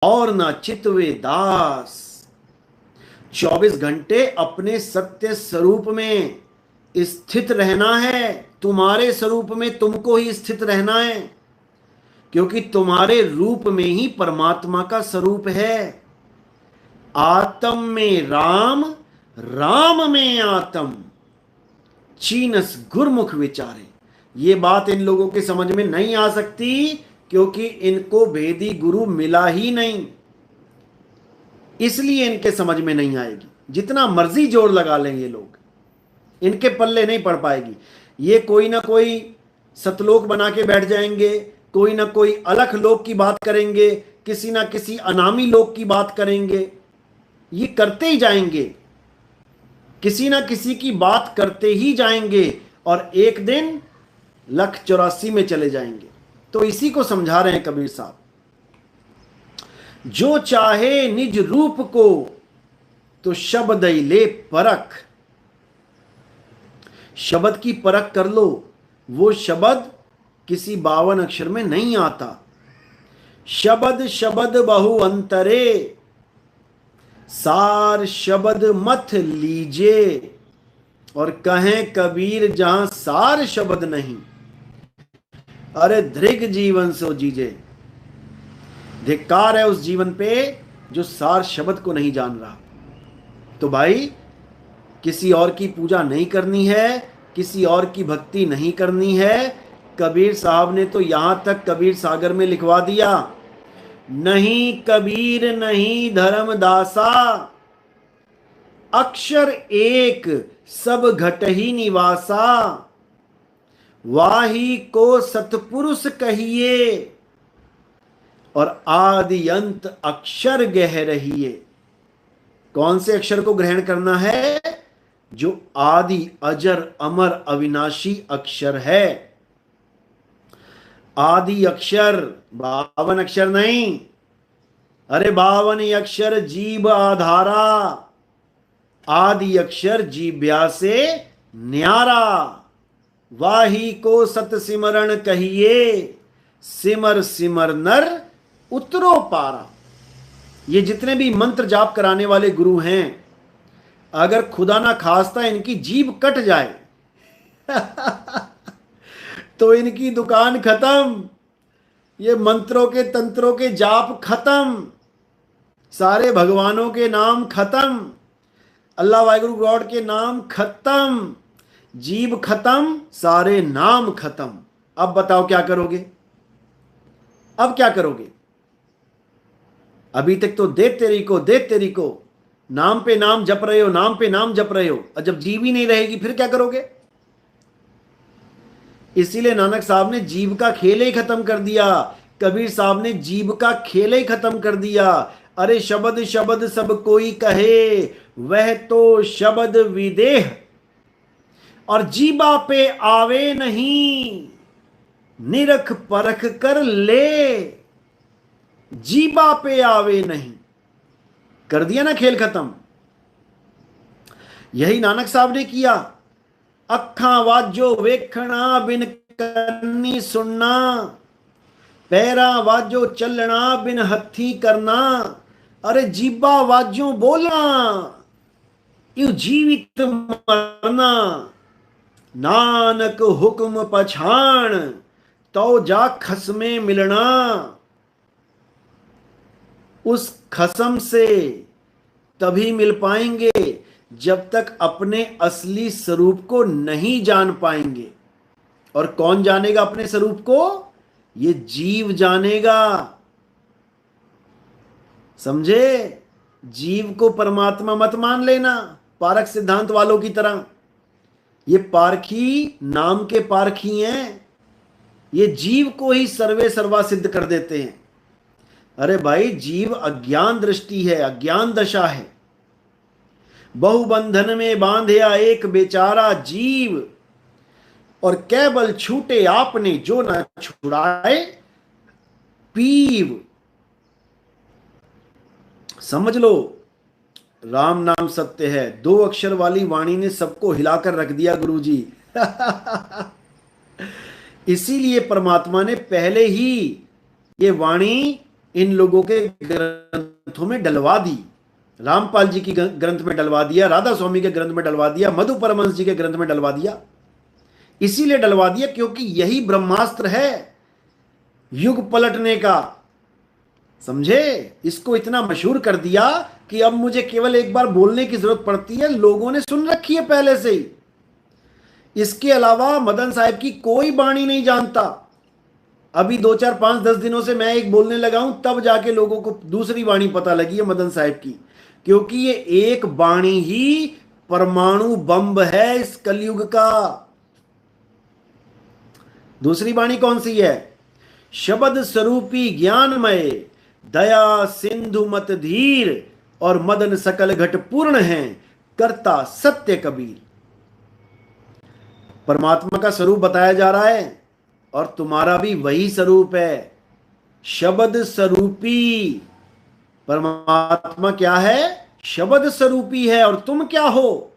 और न चितवे दास। 24 घंटे अपने सत्य स्वरूप में स्थित रहना है। तुम्हारे स्वरूप में तुमको ही स्थित रहना है, क्योंकि तुम्हारे रूप में ही परमात्मा का स्वरूप है। आत्म में राम, राम में आत्म, चीनस गुरमुख विचारे। ये बात इन लोगों के समझ में नहीं आ सकती, क्योंकि इनको वेदी गुरु मिला ही नहीं, इसलिए इनके समझ में नहीं आएगी। जितना मर्जी जोर लगा लेंगे लोग, इनके पल्ले नहीं पड़ पाएगी। ये कोई ना कोई सतलोक बना के बैठ जाएंगे, कोई ना कोई अलख लोक की बात करेंगे, किसी ना किसी अनामी लोक की बात करेंगे। ये करते ही जाएंगे, किसी ना किसी की बात करते ही जाएंगे, और एक दिन 184 में चले जाएंगे। तो इसी को समझा रहे हैं कबीर साहब, जो चाहे निज रूप को तो शब्द ही ले परख। शब्द की परख कर लो। वो शब्द किसी 52 अक्षर में नहीं आता। शब्द शब्द बहु अंतरे, सार शब्द मत लीजे। और कहें कबीर जहां सार शब्द नहीं, अरे धृग जीवन सो जीजे। धिक्कार है उस जीवन पे जो सार शब्द को नहीं जान रहा। तो भाई, किसी और की पूजा नहीं करनी है, किसी और की भक्ति नहीं करनी है। कबीर साहब ने तो यहां तक कबीर सागर में लिखवा दिया, नहीं कबीर नहीं धर्मदासा, अक्षर एक सब घट ही निवासा। वाही को सतपुरुष कहिए, और आदि अंत अक्षर गह रहिए। कौन से अक्षर को ग्रहण करना है? जो आदि अजर अमर अविनाशी अक्षर है। आदि अक्षर 52 अक्षर नहीं, अरे 52 अक्षर जीव आधारा। आदि अक्षर जीव्या से न्यारा। वाही को सत सिमरण कहिए, सिमर सिमर नर उतरो पारा। ये जितने भी मंत्र जाप कराने वाले गुरु हैं, अगर खुदा ना खास्ता इनकी जीभ कट जाए तो इनकी दुकान खत्म। ये मंत्रों के तंत्रों के जाप खत्म, सारे भगवानों के नाम खत्म, अल्लाह वाहिगुरु गॉड के नाम खत्म, जीभ खत्म, सारे नाम खत्म। अब बताओ क्या करोगे? अब क्या करोगे? अभी तक तो दे तेरी को नाम पे नाम जप रहे हो, नाम पे नाम जप रहे हो, और जब जीव ही नहीं रहेगी फिर क्या करोगे? इसीलिए नानक साहब ने जीव का खेल ही खत्म कर दिया। कबीर साहब ने जीव का खेल ही खत्म कर दिया। अरे शब्द शब्द सब कोई कहे, वह तो शब्द विदेह, और जीबा पे आवे नहीं, निरख परख कर ले। जीबा पे आवे नहीं, कर दिया ना खेल खत्म। यही नानक साहब ने किया। अखा वाजो वेखना बिन करनी सुनना, पैरा वाजो चलना बिन हथी करना। अरे जीबा वाजो बोलना, यू जीवित मरना। नानक हुक्म पछाण, तो जा खसमे मिलना। उस खसम से तभी मिल पाएंगे जब तक अपने असली स्वरूप को नहीं जान पाएंगे। और कौन जानेगा अपने स्वरूप को? ये जीव जानेगा। समझे? जीव को परमात्मा मत मान लेना पारख सिद्धांत वालों की तरह। ये पारखी नाम के पारखी हैं, ये जीव को ही सर्वे सर्वा सिद्ध कर देते हैं। अरे भाई, जीव अज्ञान दृष्टि है, अज्ञान दशा है। बहुबंधन में बांधया एक बेचारा जीव, और केवल छूटे आपने जो न छुड़ाए पीव। समझ लो, राम नाम सत्य है। 2 अक्षर वाली वाणी ने सबको हिलाकर रख दिया गुरुजी। इसीलिए परमात्मा ने पहले ही ये वाणी इन लोगों के ग्रंथों में डलवा दी। रामपाल जी की ग्रंथ में डलवा दिया, राधा स्वामी के ग्रंथ में डलवा दिया, मधु परमहंस जी के ग्रंथ में डलवा दिया। इसीलिए डलवा दिया क्योंकि यही ब्रह्मास्त्र है युग पलटने का। समझे? इसको इतना मशहूर कर दिया कि अब मुझे केवल एक बार बोलने की जरूरत पड़ती है, लोगों ने सुन रखी है पहले से ही। इसके अलावा मदन साहब की कोई वाणी नहीं जानता। अभी 2 4 5 10 दिनों से मैं एक बोलने लगा हूं, तब जाके लोगों को दूसरी वाणी पता लगी है मदन साहब की, क्योंकि ये एक वाणी ही परमाणु बम है इस कलयुग का। दूसरी वाणी कौन सी है? शब्द स्वरूपी ज्ञानमय दया सिंधु मत धीर और मदन सकल घट पूर्ण है करता सत्य कबीर। परमात्मा का स्वरूप बताया जा रहा है और तुम्हारा भी वही स्वरूप है, शब्द स्वरूपी। परमात्मा क्या है? शब्द स्वरूपी है। और तुम क्या हो?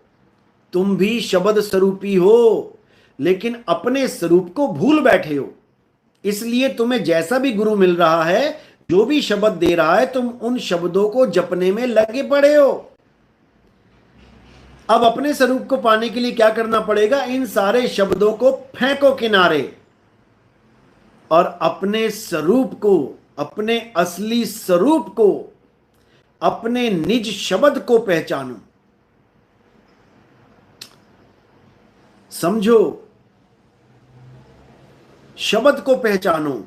तुम भी शब्द स्वरूपी हो, लेकिन अपने स्वरूप को भूल बैठे हो। इसलिए तुम्हें जैसा भी गुरु मिल रहा है, जो भी शब्द दे रहा है, तुम उन शब्दों को जपने में लगे पड़े हो। अब अपने स्वरूप को पाने के लिए क्या करना पड़ेगा? इन सारे शब्दों को फेंको किनारे और अपने स्वरूप को, अपने असली स्वरूप को, अपने निज शब्द को पहचानो। समझो, शब्द को पहचानो।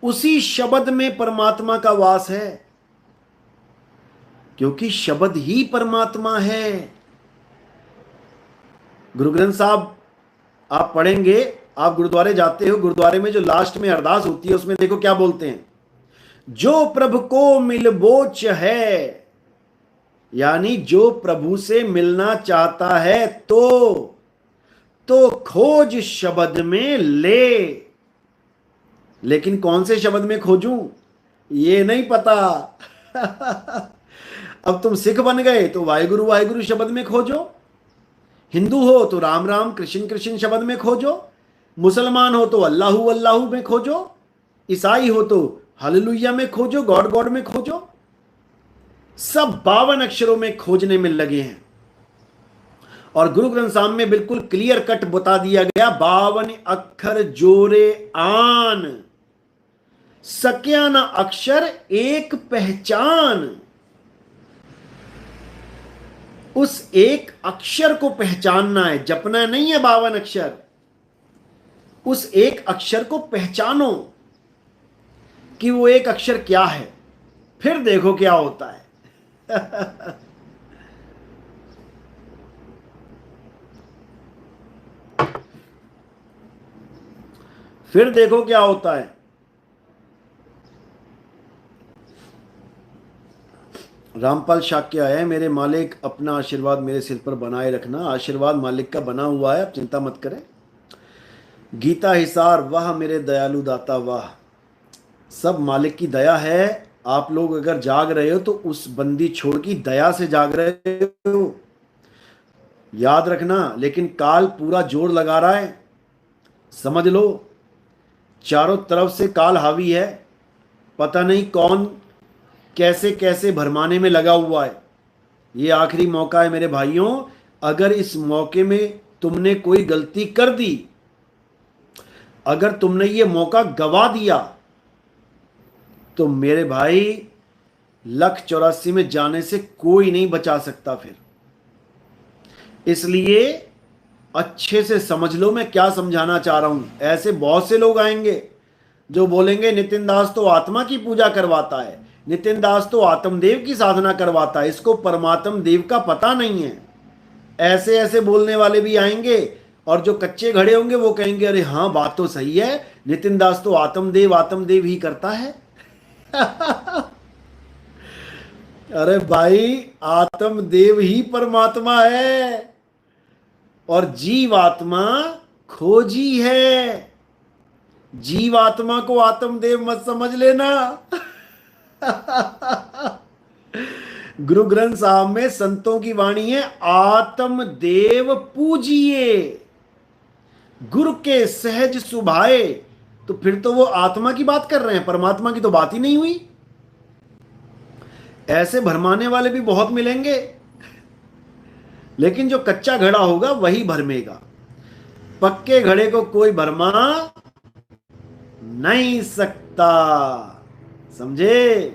उसी शब्द में परमात्मा का वास है, क्योंकि शब्द ही परमात्मा है। गुरु ग्रंथ साहब आप पढ़ेंगे, आप गुरुद्वारे जाते हो, गुरुद्वारे में जो लास्ट में अरदास होती है उसमें देखो क्या बोलते हैं, जो प्रभु को मिलबोच है, यानी जो प्रभु से मिलना चाहता है तो खोज शब्द में ले। लेकिन कौन से शब्द में खोजूं ये नहीं पता। अब तुम सिख बन गए तो वाहिगुरु वाहिगुरु शब्द में खोजो, हिंदू हो तो राम राम कृष्ण कृष्ण शब्द में खोजो, मुसलमान हो तो अल्लाहू अल्लाहू में खोजो, ईसाई हो तो हालेलुया में खोजो, गॉड गॉड में खोजो। सब 52 अक्षरों में खोजने में लगे हैं। और गुरु ग्रंथ साहब में बिल्कुल क्लियर कट बता दिया गया, 52 अक्षर जोरे आन, सक्या न अक्षर एक पहचान। उस एक अक्षर को पहचानना है, जपना नहीं है 52 अक्षर। उस एक अक्षर को पहचानो कि वो एक अक्षर क्या है, फिर देखो क्या होता है। फिर देखो क्या होता है। रामपाल शाक्य है, मेरे मालिक अपना आशीर्वाद मेरे सिर पर बनाए रखना। आशीर्वाद मालिक का बना हुआ है, आप चिंता मत करें। गीता हिसार, वाह मेरे दयालु दाता वाह। सब मालिक की दया है। आप लोग अगर जाग रहे हो तो उस बंदी छोड़ की दया से जाग रहे हो, याद रखना। लेकिन काल पूरा जोर लगा रहा है, समझ लो। चारों तरफ से काल हावी है, पता नहीं कौन कैसे कैसे भरमाने में लगा हुआ है। ये आखिरी मौका है मेरे भाइयों। अगर इस मौके में तुमने कोई गलती कर दी, अगर तुमने ये मौका गवा दिया, तो मेरे भाई 184 में जाने से कोई नहीं बचा सकता फिर। इसलिए अच्छे से समझ लो मैं क्या समझाना चाह रहा हूं। ऐसे बहुत से लोग आएंगे जो बोलेंगे नितिन दास तो आत्मा की पूजा करवाता है, नितिन दास तो आत्मदेव की साधना करवाता है, इसको परमात्म देव का पता नहीं है। ऐसे ऐसे बोलने वाले भी आएंगे, और जो कच्चे घड़े होंगे वो कहेंगे अरे हाँ बात तो सही है, नितिन दास तो आत्मदेव ही करता है। अरे भाई, आत्मदेव ही परमात्मा है और जीवात्मा खोजी है। जीवात्मा को आत्मदेव मत समझ लेना। गुरु ग्रंथ साहब में संतों की वाणी है, आत्मदेव पूजिए गुरु के सहज सुभाए। तो फिर तो वो आत्मा की बात कर रहे हैं, परमात्मा की तो बात ही नहीं हुई। ऐसे भरमाने वाले भी बहुत मिलेंगे, लेकिन जो कच्चा घड़ा होगा वही भरमेगा। पक्के घड़े को कोई भरमा नहीं सकता। समझे?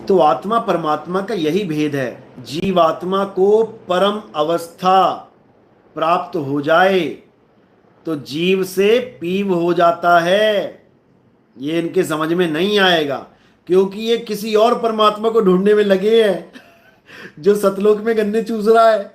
तो आत्मा परमात्मा का यही भेद है। जीवात्मा को परम अवस्था प्राप्त हो जाए तो जीव से पीव हो जाता है। ये इनके समझ में नहीं आएगा, क्योंकि ये किसी और परमात्मा को ढूंढने में लगे हैं जो सतलोक में गन्ने चूस रहा है।